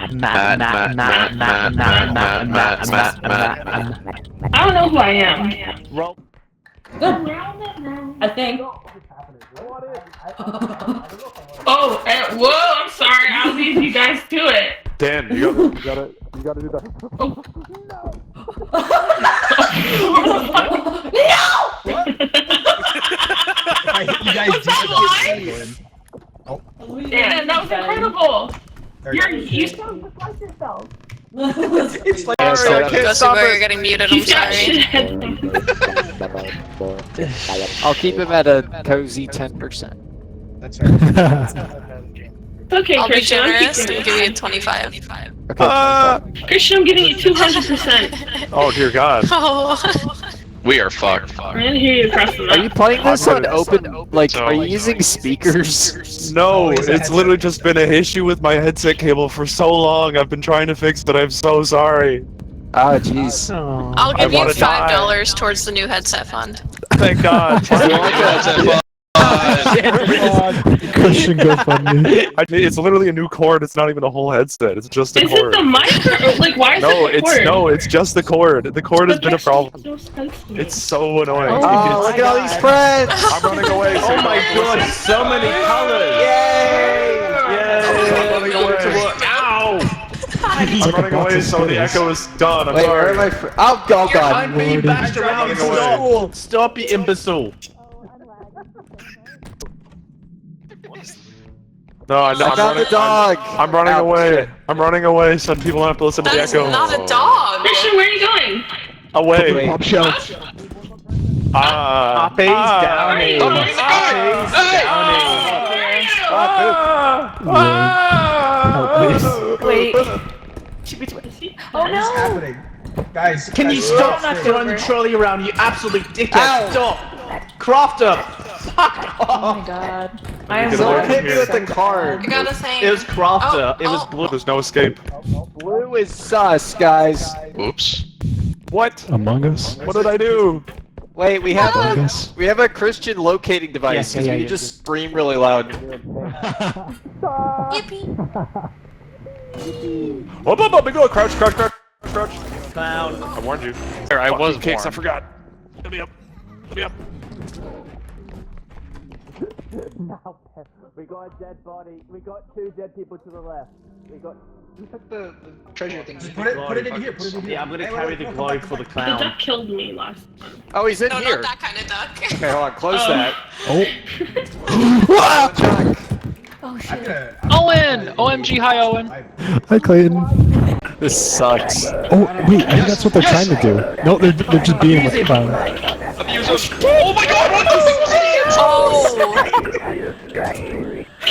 I don't know who I am. Roll. Good. I think. Oh, whoa, I'm sorry. I'll leave you guys to it. Dan, you gotta do that. Oh. You guys did Oh. Dan, that was incredible. You sound just like yourself. It's like We're getting muted, I'm sorry. I'll keep him at a cozy 10%. That's right. It's okay, I'll be Christian. generous and give you 25. Okay. Christian, I'm giving you 200%. Oh dear God. Oh. We are fucked. I didn't hear you across the Are map. you playing this on open? Like, So- are you using speakers? No, it's literally just been an issue with my headset cable for so long. I've been trying to fix it. I'm so sorry. Ah, jeez. I'll give you wanna die. $5 towards the new headset fund. Thank God. Christian GoFundMe. It's literally a new cord. It's not even a whole headset. It's just a Is it cord. the mic or, like, why is No, it the it's cord? it's just the cord. The cord has been a problem. So expensive. It's so annoying. Oh, look at all these friends! I'm running away. Oh my God, so many colors! Yay! I'm running away. Ow! I'm running away so the echo is done. I'm Wait, where sorry. am I? Oh God! I'm being bashed around in school. Stop, you imbecile! No, I'm I found running. the dog. I'm running Ow, away. shit. I'm running away so people don't have to listen to the That's echo. not a dog! Christian, where are you going? Away. Wait. Pop shelf. Downy. Wait. Oh What is no! happening? Guys, Can you stop throwing the trolley around, you absolute dickhead? Ow. Stop! Crafter! Fuck Oh off! my God. I am Get so away Someone hit me with the I card. got a thing. It was Crafter. Oh, it was oh. blue. There's no escape. Blue is sus, guys. Oops. What? Among Us. What did I do? Wait, we have Among a Us. Christian locating device. Yeah, Because yeah, we yeah. can just scream really loud. Yippee. Oh, big go! Crouch, crouch, crouch, crouch. Clown. I warned you. There, I was Cakes, I warned. forgot. Let me up. Let me up. We got a dead body. We got 2 dead people to the left. We got. the treasure thing. Just Put it in here. Put it in here. Yeah, I'm gonna Hey, carry wait, the come globe back, for the come The clown. duck killed me last time. Oh, he's in No, here. not that kind of duck. Okay, hold on. Close Oh. that. Oh. Oh I'm shit. gonna. Owen! OMG, hi Owen! Hi, Clayton. This sucks. Oh, wait, I think that's what they're trying to do. No, they're just being with the clown. Abusers! Oh my god, what the fuck? Oh!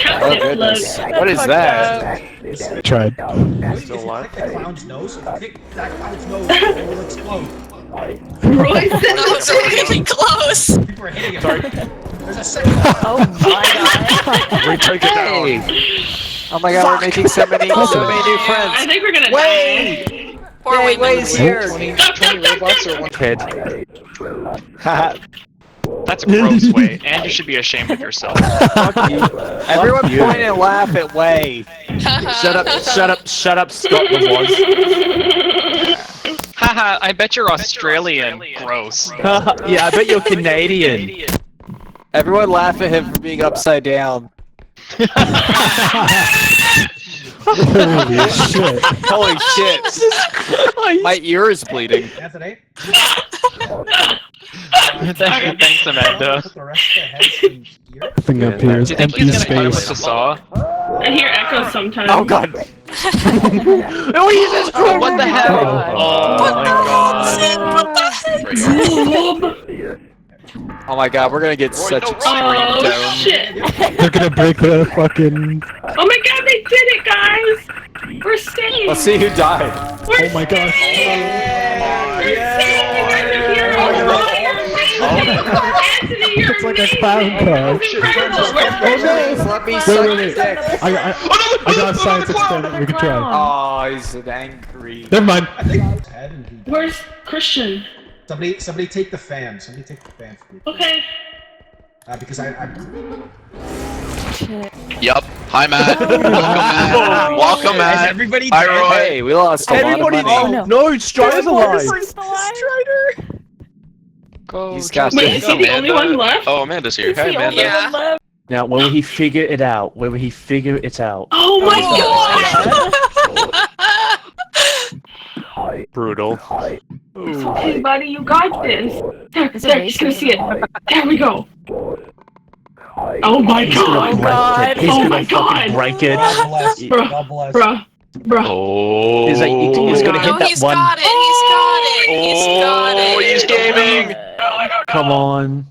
Oh goodness. What is that? Tried. If you click the clown's nose, click that clown's nose, it will explode. Roy said That was really close! People are hitting it. There's a second one. Oh my God. We take it down. Oh my God, we're making so many new I friends. think we're gonna Wait! Poor Wait, Wayne. Wayne's here. 20 robots or one Kid. Haha. That's a gross way, and you should be ashamed of yourself. Everyone point and laugh at Way. Shut up, shut up, shut up, Scotland was. Haha, I bet you're Australian. Gross. Yeah, I bet you're Canadian. Everyone laugh at him for being upside down. Holy shit. Holy shit. My ear is bleeding. Anthony, Thanks, Amanda. put the rest of the heads in here. Nothing up here is Do you think empty he's gonna cut him with the space. saw? I hear echoes sometimes. Oh God. Oh, what the hell? Oh my god. Oh my God, we're gonna get such extreme Oh dome. shit! They're gonna break the fucking... Oh my god, they did it, guys! We're staying! Let's see who died. We're Oh my gosh. staying! We're staying! You're the hero! You're amazing! Anthony, you're It's like a amazing! clown car. It's incredible! We're Let me Wait, suck wait, your wait. dick. I got a science experiment we can try. Oh, he's an angry. Never mind. I think his head and he. Where's Christian? Somebody take the fan. Somebody take the fan for me. Okay. Because I shit. Yup. Hi, Matt. Welcome, Matt. Welcome, Is Matt. everybody Hi, dead? Roy. Hey, we lost a lot of Everybody, money. Oh, no. no, Strider's alive. Go. He's Justin, got- Wait, is he the only one left? Oh, Amanda's here. He's Hey, the only Amanda. one left. Now, when will he figure it out? When will he figure it out? Oh my god! Brutal. Hey, buddy, you got this. There, Is it there, he's gonna see it. There we go. Oh my He's gonna god! break it. He's Oh gonna my fucking god! break it. God bless. Bruh. God bless. Bruh. Oh. He's like, he's gonna hit No, that he's one. got it. He's got it. He's got it. Oh, he's gaming. Come on.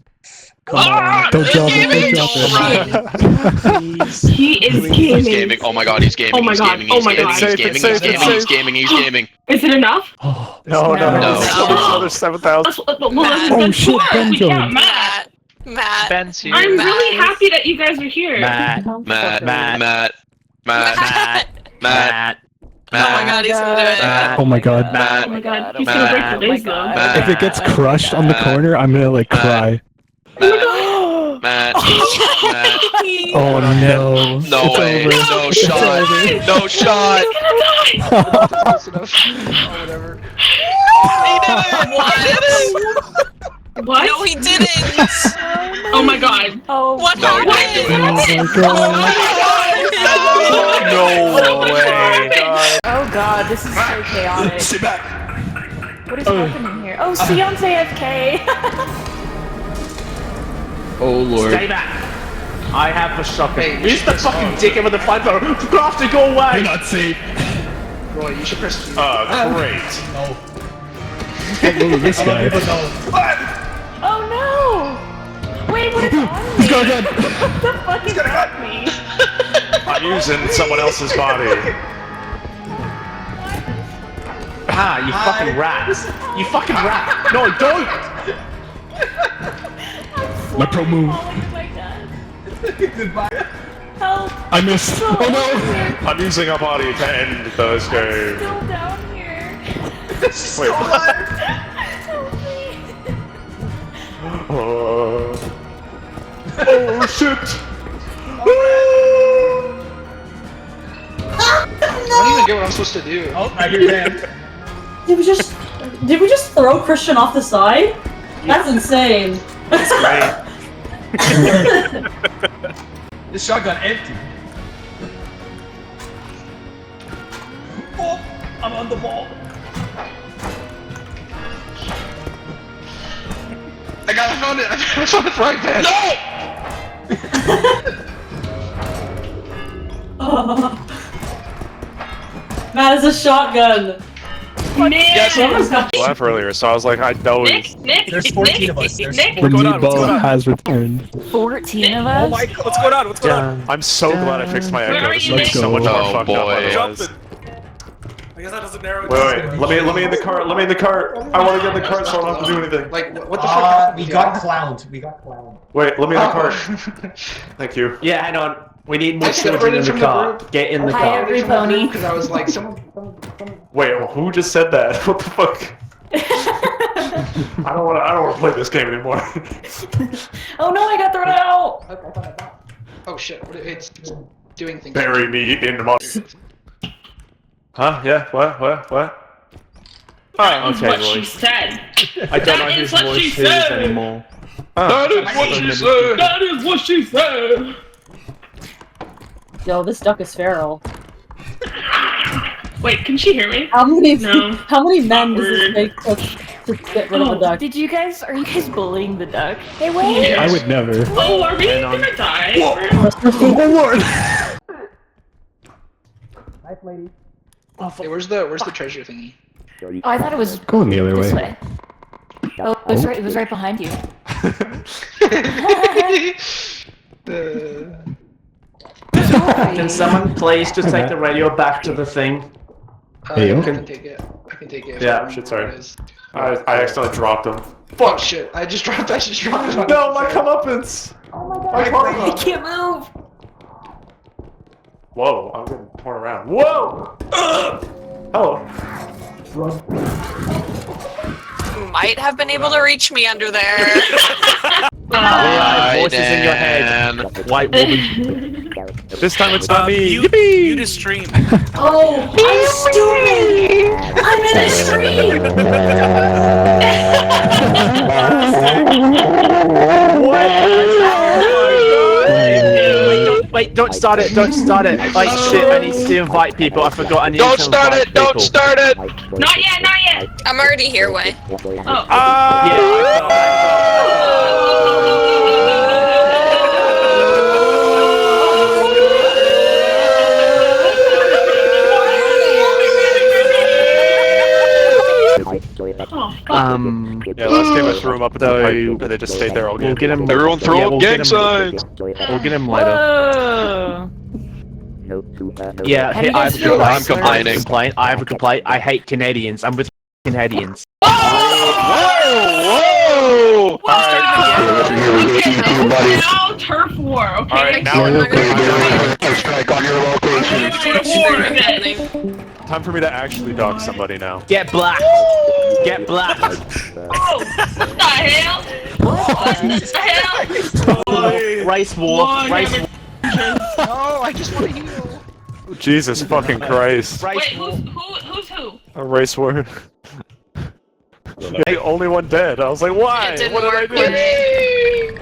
Come on. Don't drop it. Don't drop it. He is He's gaming. gaming. Oh my god, he's gaming. Oh my he's god, gaming. oh He's my gaming. god. He's It's gaming. safe, He's it's gaming. safe. He's gaming. He's gaming. Is it enough? No. No. It's another 7,000. Oh, shit, Ben We joined. can't, Matt. Matt. Ben's here. I'm Matt. really happy that you guys are here. Matt. Matt. Matt. Matt. Matt. Matt. Oh my god, he's gonna do it. Matt. Oh my god. Oh Matt. my god, he's Matt. gonna break the vase though. Matt. If it gets crushed on the corner, I'm gonna like cry. Matt. Matt. Oh no. No It's way. over. No It's shot. over. No shot. What? No, he didn't. Oh my god. Oh, What No, he happened? didn't do it. Oh my god. No way. oh god, this is so chaotic. Sit back. What is happening here? Oh, Sion's AFK. Oh, Lord. Stay back. I have a shotgun. Who's the fucking dickhead with the flamethrower? Grafter, go away! You're not safe. Roy, you should press. Great. No. Look at this guy. oh no! Wait, what is on me? He's got a gun. What the fuck is on me? I'm using someone else's body. Ah, you fucking rat. You fucking rat. No, don't! My pro move. Falling in my gun. Goodbye. Help! I missed. Oh no. I'm using a body to end this game. Still down here. Wait, what? Help me. Oh shit! I don't even get what I'm supposed to do. Oh, I hear Dan. Did we just throw Christian off the side? That's insane. That's great. This shotgun empty. Oh, I'm on the ball. I found it. I found the frying pan. Matt is a shotgun. Nick! Laugh earlier, so I was like, I know. Nick! There's 14 of us. There's Nick! The going on? What's going meatball on? has returned. 14 of us? God, what's going on? What's going on? I'm so glad I fixed my Where echo. are This you, makes Nick? so much more Oh, fucked up boy. otherwise. I guess that doesn't narrow it Wait, let me in the cart. Let me in the cart. I want to get in the cart so I don't have to do anything. Like, what the fuck? we got clowned. We got clowned. Wait, let me in the cart. Thank you. Yeah, hang on. We need more I children separated in the from the car. group. Get in the Hi, car. every pony. Because I was like, someone. Wait, who just said that? What the fuck? I don't want to play this game anymore. Oh no, I got thrown out! Oh shit! It's doing things. Bury me in the mud. Huh? Yeah? What? That is okay, what Roy. she said. I don't know That whose is what voice she it is said. anymore. That is what she said. That is what she said. Yo, this duck is feral. Wait, can she hear me? How many No. how many men does Awkward. this take to get rid of a duck? Are you guys bullying the duck? Hey, wait! Yes. I would never. Oh, are we gonna die? Nice lady. Hey, where's the treasure thingy? Oh, I thought it was Going the other this way. way. Oh, it was right behind you. Can someone please just take the radio back to the thing? Hey, yo. I can take it. I can take it. Yeah, shit, sorry. I accidentally dropped him. Fuck shit! I just dropped it. No, my comeuppance! My karma! I can't move! Whoa, I'm getting torn around. Whoa! Hello. Might have been able to reach me under there. AI voices in your head. White woman. This time it's not me. You just stream. Oh, I'm stupid! I'm in a stream! Wait, don't start it, don't start it. Like shit, I need to invite people. I forgot I need to invite people. Don't start it! Not yet, not yet. I'm already here, Way. Yeah, last game I threw him up at the pipe, and they just stayed there all game. We'll get him. Everyone throw up gang signs! We'll get him later. Whoa. Yeah, How do you I guys have a feel about complaint. I have a complaint. I hate Canadians. I'm with Canadians. Whoa! Now turf war, okay? Alright, now I'm not gonna Strike on your location. time for me to actually dock somebody now. Get black. Get black. Oh, what the hell? What the hell? Race war. One Race number- war. No, I just want to heal. Jesus fucking Christ. Wait, Race war. who's who? A race war. The only one dead. I was like, why? It didn't What did I work. do?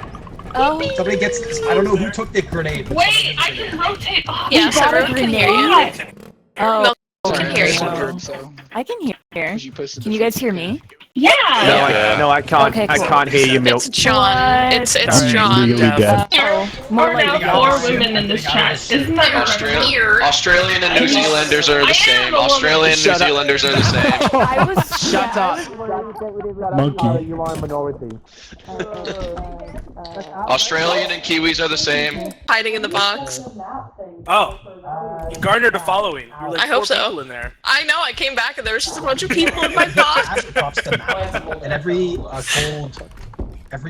Oh. Somebody gets. I don't know who took the grenade. but Wait, somebody I took can rotate. Oh, Yeah, we so got a everyone can hear grenade. you. Milk can hear you. I can hear. You posted Can you guys hear me? Yeah. No, I can't. Okay, I cool. can't hear you, Milk. It's John. It's John. Really dead. More They now got 4 us. women in this They got chat. us. Isn't that incredible? Here. Australian and New Zealanders are the same. Australian and New Shut up. Zealanders are the same. I was Shut up. Monkey. You are a minority. Australian and Kiwis are the same. Hiding in the box. Oh, you garnered a following. You're like I hope 4 so. people in there. I know, I came back and there was just a bunch of people in my box. Props to map. And every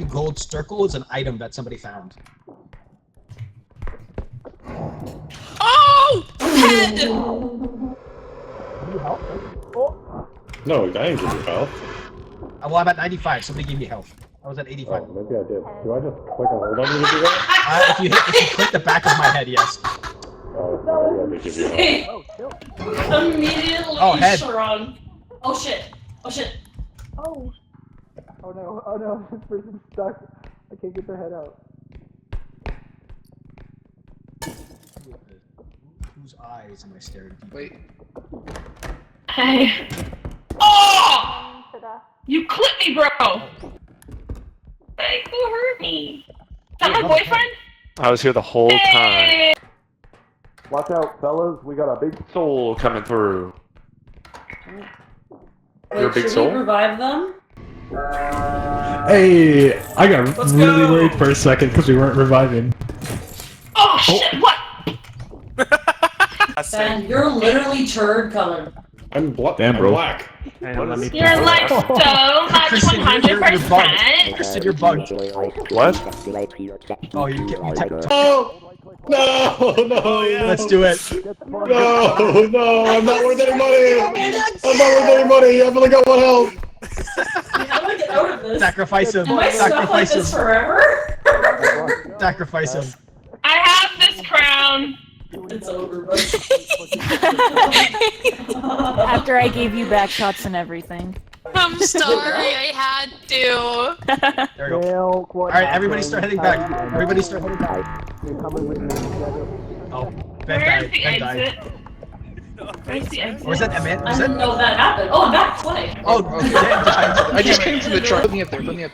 gold circle is an item that somebody found. Oh! Head! No, I didn't give you health. Well, I'm at 95. Somebody gave me health. I was at 85. Maybe I did. Do I just click and hold on you to do that? If you click the back of my head, yes. Oh, sorry, I did give you health. Immediately head. shrunk. Oh shit. Oh shit. Oh no, this person's stuck. I can't get their head out. Whose eyes am I staring at? Wait. Hey. Oh! You clipped me, bro! Hey, who hurt me? Is that my boyfriend? I was here the whole time. Hey! Watch out, fellas. We got a big soul coming through. You're a big should soul? we revive them? Hey, I got Let's really go. worried for a second because we weren't reviving. Oh shit, what? Ben, you're literally turd colored. I'm Damn, bro. black. Hang on, let me. You're like so much Kristen, you're bugged. 100%. Kristen, you're bugged. What? Oh, you get me. No, Let's do it. no, I'm not worth any money. I'm not worth any money. I've only got 1 health. How do I get out of this? Sacrifice him. Am I stuck like Sacrifice him. this forever? Sacrifice him. I have this crown. It's over, bud. After I gave you back shots and everything. I'm sorry, I had to. There we go. Alright, everybody start heading back. Everybody start heading back. Oh, Ben Where's died. the Ben died. exit? Where's the exit? Or was that Emmett? I Was didn't that? know that happened. Oh, I'm back 20. Oh, Ben died. I just came to the truck. Put me up there. Put me up.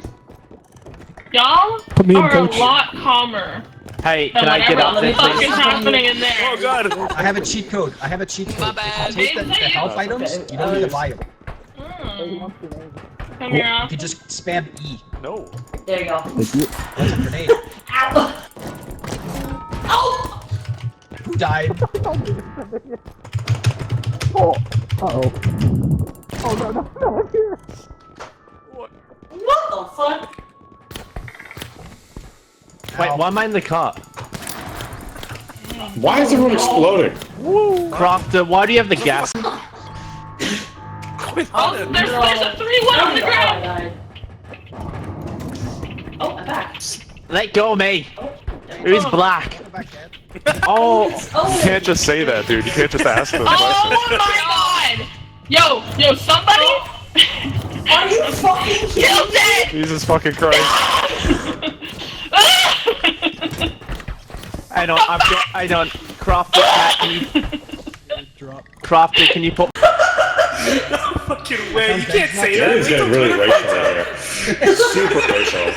Y'all Put me in, are coach. a lot calmer Hey, than can I get whatever up the there, fuck is please? happening in there. Oh god. I have a cheat code. I have a cheat code. My bad. If you take the health items, you don't need to buy them. Come here, You off. can just spam E. No. There you go. That's a grenade. Ow! Ow! Who died? What the fuck? Wait, why am I in the car? Why is everyone exploding? Crafter, why do you have the gas? Oh, there's a 3-1 on the ground. Oh, I'm back. Let go of me. Who's black? Oh, Oh. you can't just say that, dude. You can't just ask them. Oh my god! Yo, somebody! Are you fucking Killed it! Jesus fucking Christ. I don't. Crafty, Crafty, can you put? Fucking way, you can't say that. It's getting really racial out here. It's super racial.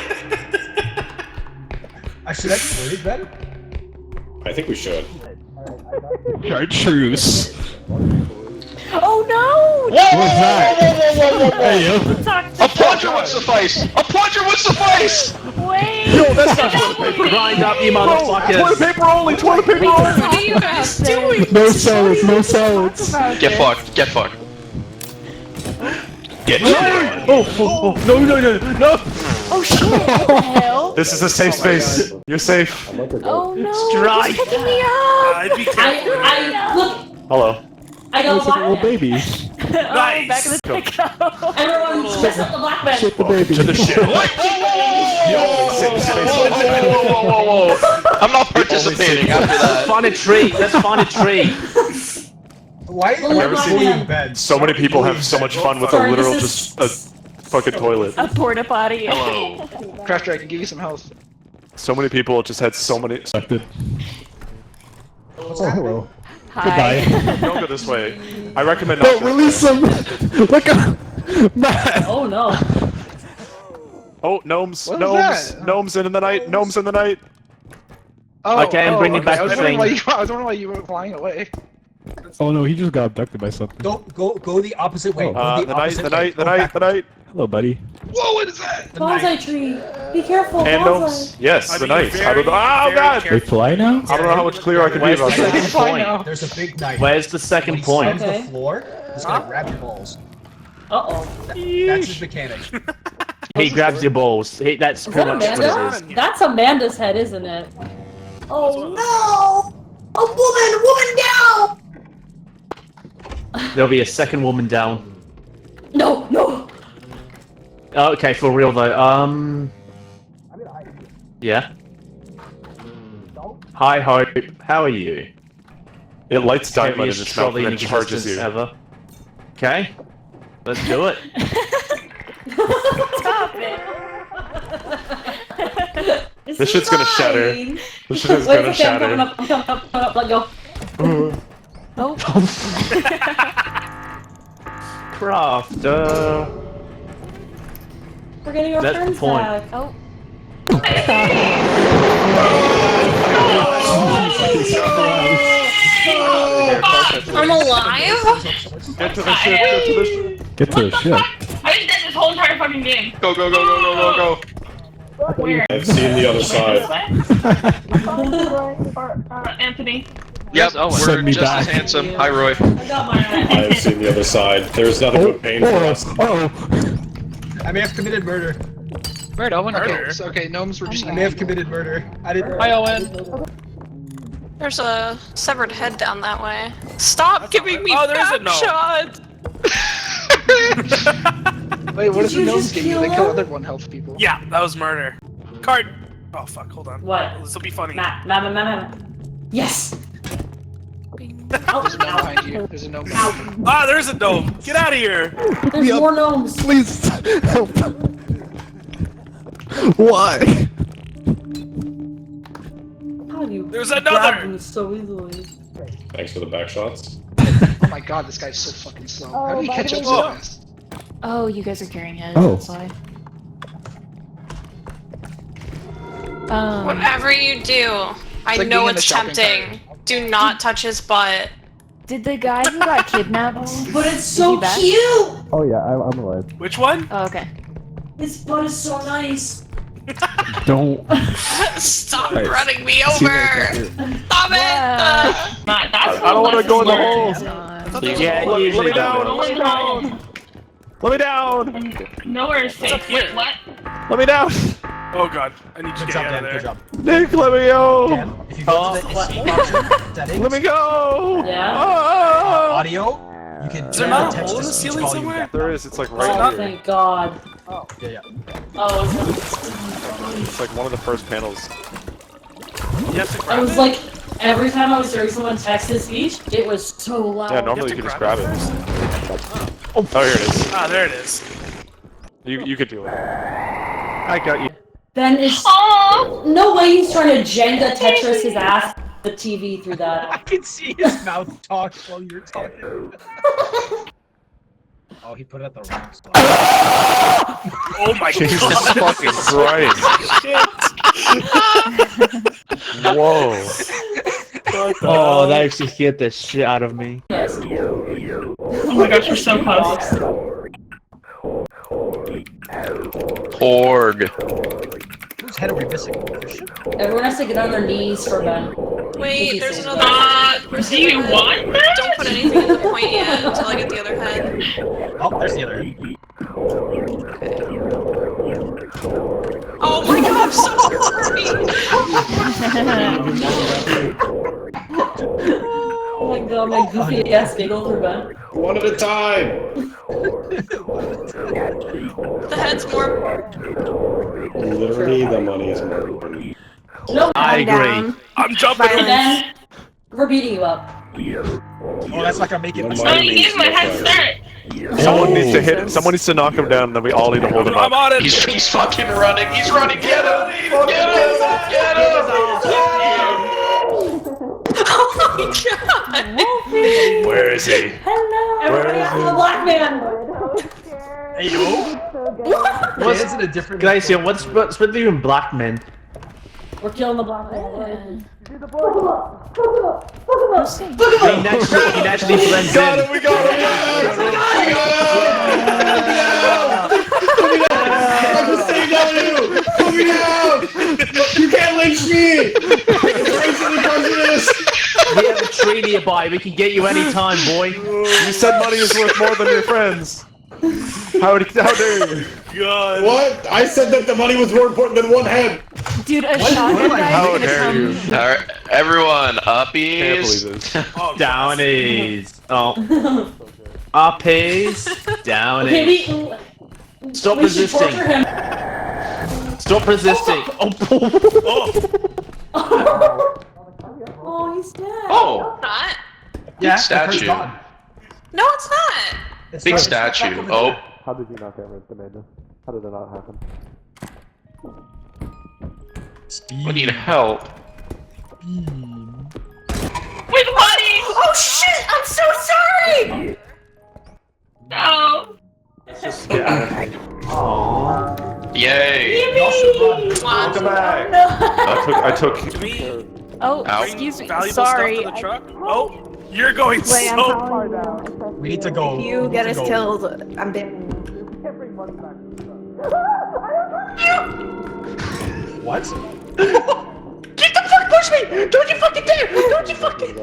Should I be worried, Ben? I think we should. Chartreuse. Oh no! What's that? Hey, yo. A plunger would suffice! A plunger would suffice! Wait! Yo, that's not toilet paper. Grind up, you motherfuckers. Toilet paper only. Toilet paper only. What are you guys doing? No salads, no salads. Get fucked, get fucked. Get Oh, no. Oh shit! What the hell? This is a safe space. You're safe. Oh no! It's dry. It's picking me up! I'd be careful. I look. Hello. I go It's like a little black. baby. Oh, back in the pickup. Everyone, piss up the black man. Shit the baby. To the shit. Whoa. I'm not participating after that. Find a tree. Let's find a tree. Why Well, are you black bullying man. Ben? So many people have so much fun with a Sorry, literal this is- just a fucking toilet. A porta potty. Hello. Crafter, I can give you some health. So many people just had so many. Accepted. Oh, hello. Hi. Don't go this way. I recommend No, not. release him! Look at Matt! Oh no. Oh, gnomes, What was gnomes, that? gnomes in the night, gnomes in the night. Okay, I'm bringing back I was the wondering thing. why I was wondering why you were flying away. Oh no, he just got abducted by something. Go the opposite way. Oh. Go The night, opposite the way. night, the Go night, back. the night. Hello, buddy. Whoa, what is that? Bonsai tree. Be careful. And bonsai. gnomes. Yes, I the mean, night. I very, don't know. Oh very god! They fly now? I don't know how much clearer I can be Where's the about that. second point? There's a big knife. Where's the second When he point? slams Okay. the floor, he's gonna grab your balls. Uh-oh. That's his mechanic. He grabs your balls. That's Is pretty that much what Amanda? it is. That's Amanda's head, isn't it? Oh no! A woman down! There'll be a second woman down. No! Okay, for real though. Yeah. Hi, Hope. How are you? It lights Can't be dynamite a in its mouth trolley and in then charges existence you. ever. Okay. Let's do it. Stop it. This shit's gonna shatter. This shit is Wait, gonna okay, I'm shatter. coming up, I'm coming up, let go. Oh. Crafter. We're getting our That's the friends point. back. Oh. I'm alive? Get to the ship, get to the ship. Get to the ship. I just did this whole entire fucking game. Go. Where? I've seen the other side. Anthony. Yep, Send we're me just back. as handsome. Hi, Roy. I got mine. I've seen the other side. There's nothing but pain for us. I may have committed murder. Right, Owen. Murder? Okay, gnomes were just. I may have committed murder. I didn't. Hi, Owen. There's a severed head down that way. Stop giving me Oh, there's a back gnome. shots! Wait, what does Did the you gnomes just give you? kill They kill him? other one health people. Yeah, that was murder. Card. Oh fuck, hold on. What? This will be funny. Matt. Yes! There's a gnome behind you. There's a gnome behind you. Ah, there's a gnome. Get out of here. There's more gnomes. Please help. Why? How do you There's grab another. them so easily? Thanks for the back shots. Oh my god, this guy's so fucking slow. How do you catch up so fast? Oh, you guys are carrying it. Oh. That's why. Whatever you do, I like know being in the it's shopping tempting. Do not touch his butt. Did the guy who got kidnapped? But it's so he back? cute! Oh yeah, I'm alive. Which one? Oh, okay. His butt is so nice. Don't. Stop Right. running me See over! that. Stop it! I don't want to go in the hole. Yeah, Let usually me down. don't. Let me down. Let me down. Nowhere is safe. Wait, what? Let me down. Oh god, I need to Good get job, out Dan. of Good there. job. Nick, let me go. Dan, if you go to the option settings, Let me go. Yeah? Oh. audio, You can Is there not a text hole in the this ceiling volume somewhere? down. There is. It's like Oh, right here. thank God. Yeah. Oh, It's like one of the first panels. You have to I grab was it? like, every time I was hearing someone text this speech, it was so loud. Yeah, normally you can just grab it. first? Oh, here it is. Ah, there it is. You could do it. I got you. Then it's no way he's trying to Jenga Tetris his ass the TV through I that. can see his mouth talk while you're talking. Oh, he put it at the wrong spot. Oh my Jesus god. fucking Christ. Whoa. Oh, that actually scared the shit out of me. Yes. Oh my gosh, we're so close. Porg. Whose head are we missing? Christian? Everyone has to get on their knees for Ben. Wait, there's another. Do you want that? Don't put anything in the point yet until I get the other head. Oh, there's the other head. Oh my god, I'm so sorry! Oh my god, my goofy ass giggle for Ben. One at a time. The head's more. Literally, the money is more important. No, I agree. I'm jumping. Ben, we're beating you up. Oh, that's not gonna make it. The Oh, money you means gave my no head better. start. Someone needs to hit it. Someone needs to knock him down, and then we all need to hold him I'm up. on it. He's fucking running. He's running. Get him. Get him. Get Oh my god! Where is he? Hello! Everybody after the black man! Hey, yo! What's in a different... Guys, here, what's with you and black men? We're killing the black man. He naturally blends Got in. him, we got him, I'm just staying down with you! Put me down! You can't lynch me! It's racially prejudiced! We have a tree nearby. We can get you anytime, boy. You said money is worth more than your friends. How dare you? God. What? I said that the money was more important than one head! Dude, a shotgun guy How is gonna dare you? come. Alright, everyone, Can't believe uppies. this. Oh, Downies. Oh. Uppies. Downies. Okay, Stop we should torture resisting. him. Stop resisting. Oh, he's dead. Oh, Not? Yeah, statue. No, it's not! It's big not- statue. Oh, How did you not get ripped, Amanda? How did that not happen? we need help. With money! Oh shit! I'm so sorry! No. Yay. Welcome back. I took. Oh, Ow. excuse me. Valuable Sorry. stuff to the truck. Oh, you're going Wait, I'm so calling you. We need to go. If you get us killed, I'm dead. What? Get the fuck push me! Don't you fucking dare! Don't you fucking...